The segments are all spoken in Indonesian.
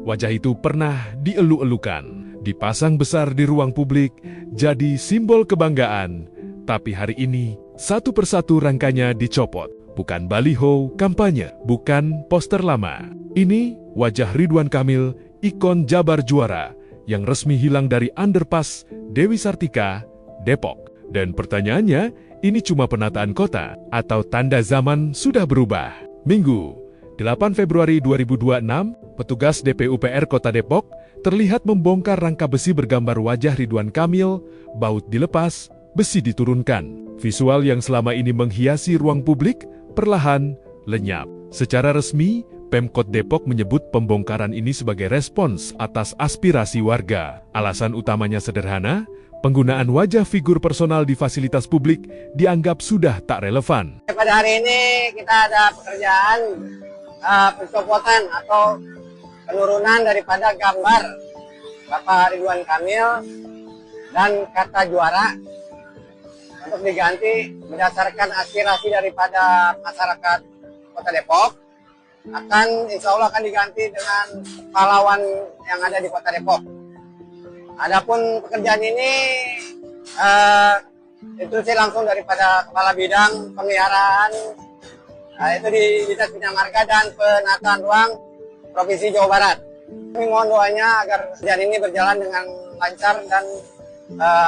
wajah itu pernah dielu-elukan, dipasang besar di ruang publik, jadi simbol kebanggaan. Tapi hari ini, satu persatu rangkanya dicopot. Bukan baliho kampanye, bukan poster lama. Ini wajah Ridwan Kamil, ikon Jabar Juara, yang resmi hilang dari underpass Dewi Sartika, Depok. Dan pertanyaannya, ini cuma penataan kota atau tanda zaman sudah berubah? Minggu, 8 Februari 2026, petugas DPUPR Kota Depok terlihat membongkar rangka besi bergambar wajah Ridwan Kamil, baut dilepas, besi diturunkan. Visual yang selama ini menghiasi ruang publik perlahan lenyap. Secara resmi, Pemkot Depok menyebut pembongkaran ini sebagai respons atas aspirasi warga. Alasan utamanya sederhana, penggunaan wajah figur personal di fasilitas publik dianggap sudah tak relevan. Pada hari ini kita ada pekerjaan pencopotan atau penurunan daripada gambar Bapak Ridwan Kamil dan kata juara untuk diganti berdasarkan aspirasi daripada masyarakat Kota Depok. Insya Allah akan diganti dengan pahlawan yang ada di Kota Depok. Adapun pekerjaan ini instruksi langsung daripada Kepala Bidang Pemeliharaan itu di Dinas Bina Marga dan Penataan Ruang Provinsi Jawa Barat. Kami mohon doanya agar pekerjaan ini berjalan dengan lancar dan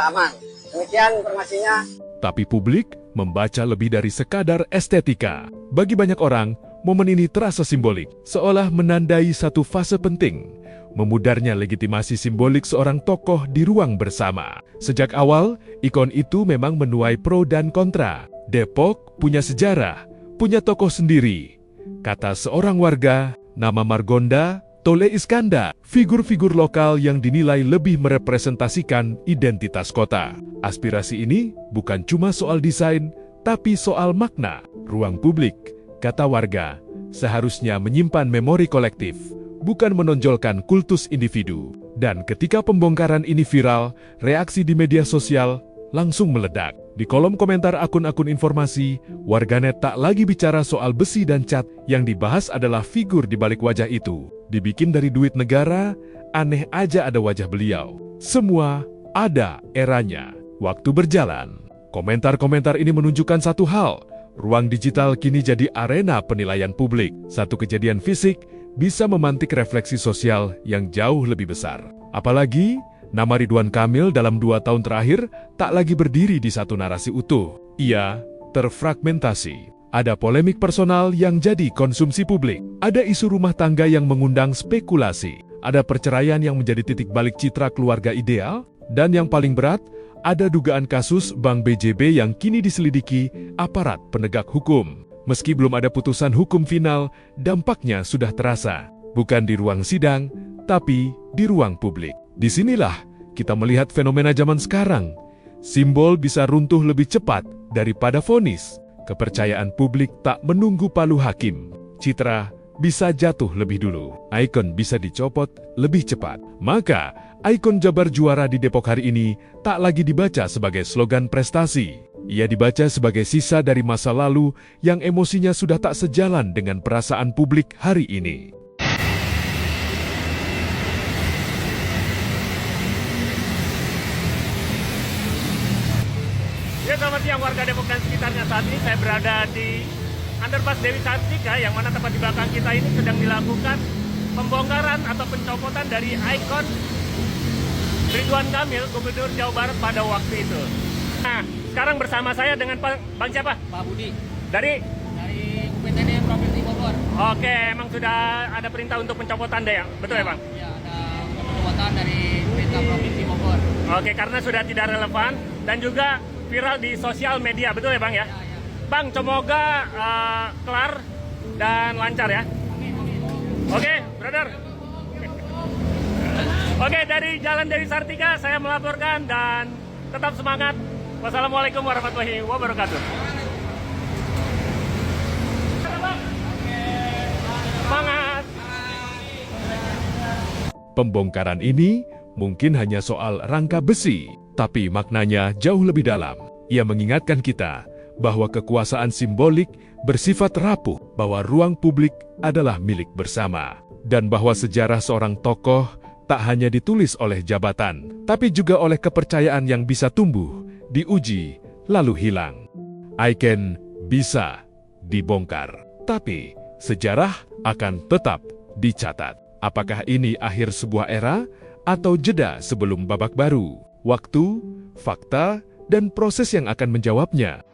aman. Demikian informasinya. Tapi publik membaca lebih dari sekadar estetika. Bagi banyak orang, momen ini terasa simbolik, seolah menandai satu fase penting, memudarnya legitimasi simbolik seorang tokoh di ruang bersama. Sejak awal, ikon itu memang menuai pro dan kontra. Depok punya sejarah, punya tokoh sendiri. Kata seorang warga, nama Margonda, Tole Iskandar, figur-figur lokal yang dinilai lebih merepresentasikan identitas kota. Aspirasi ini bukan cuma soal desain, tapi soal makna. Ruang publik, kata warga, seharusnya menyimpan memori kolektif, bukan menonjolkan kultus individu. Dan ketika pembongkaran ini viral, reaksi di media sosial langsung meledak. Di kolom komentar akun-akun informasi, warganet tak lagi bicara soal besi dan cat, yang dibahas adalah figur di balik wajah itu. Dibikin dari duit negara, aneh aja ada wajah beliau. Semua ada eranya. Waktu berjalan, komentar-komentar ini menunjukkan satu hal, ruang digital kini jadi arena penilaian publik. Satu kejadian fisik bisa memantik refleksi sosial yang jauh lebih besar. Apalagi, nama Ridwan Kamil dalam 2 tahun terakhir tak lagi berdiri di satu narasi utuh. Ia terfragmentasi. Ada polemik personal yang jadi konsumsi publik. Ada isu rumah tangga yang mengundang spekulasi. Ada perceraian yang menjadi titik balik citra keluarga ideal. Dan yang paling berat, ada dugaan kasus Bank BJB yang kini diselidiki aparat penegak hukum. Meski belum ada putusan hukum final, dampaknya sudah terasa. Bukan di ruang sidang, tapi di ruang publik. Disinilah kita melihat fenomena zaman sekarang. Simbol bisa runtuh lebih cepat daripada vonis. Kepercayaan publik tak menunggu palu hakim. Citra bisa jatuh lebih dulu. Ikon bisa dicopot lebih cepat. Maka, ikon Jabar Juara di Depok hari ini tak lagi dibaca sebagai slogan prestasi. Ia dibaca sebagai sisa dari masa lalu yang emosinya sudah tak sejalan dengan perasaan publik hari ini. Selamat siang warga Depok dan sekitarnya. Saat ini saya berada di underpass Dewi Sartika, yang mana tepat di belakang kita ini sedang dilakukan pembongkaran atau pencopotan dari ikon Ridwan Kamil, Gubernur Jawa Barat pada waktu itu. Nah, sekarang bersama saya dengan Bang siapa? Pak Budi. Dari UPTD Provinsi Bogor. Oke, emang sudah ada perintah untuk pencopotan deh, betul ya Bang? Ya, ada pencopotan dari Pemerintah Provinsi Bogor. Oke, karena sudah tidak relevan dan juga viral di sosial media, betul ya Bang ya? Bang, semoga kelar dan lancar ya. Oke, brother. Oke, dari Jalan Dewi Sartika saya melaporkan dan tetap semangat. Wassalamualaikum warahmatullahi wabarakatuh. Semangat. Pembongkaran ini mungkin hanya soal rangka besi, tapi maknanya jauh lebih dalam. Ia mengingatkan kita bahwa kekuasaan simbolik bersifat rapuh, bahwa ruang publik adalah milik bersama. Dan bahwa sejarah seorang tokoh tak hanya ditulis oleh jabatan, tapi juga oleh kepercayaan yang bisa tumbuh, diuji, lalu hilang. Icon bisa dibongkar, tapi sejarah akan tetap dicatat. Apakah ini akhir sebuah era atau jeda sebelum babak baru? Waktu, fakta, dan proses yang akan menjawabnya.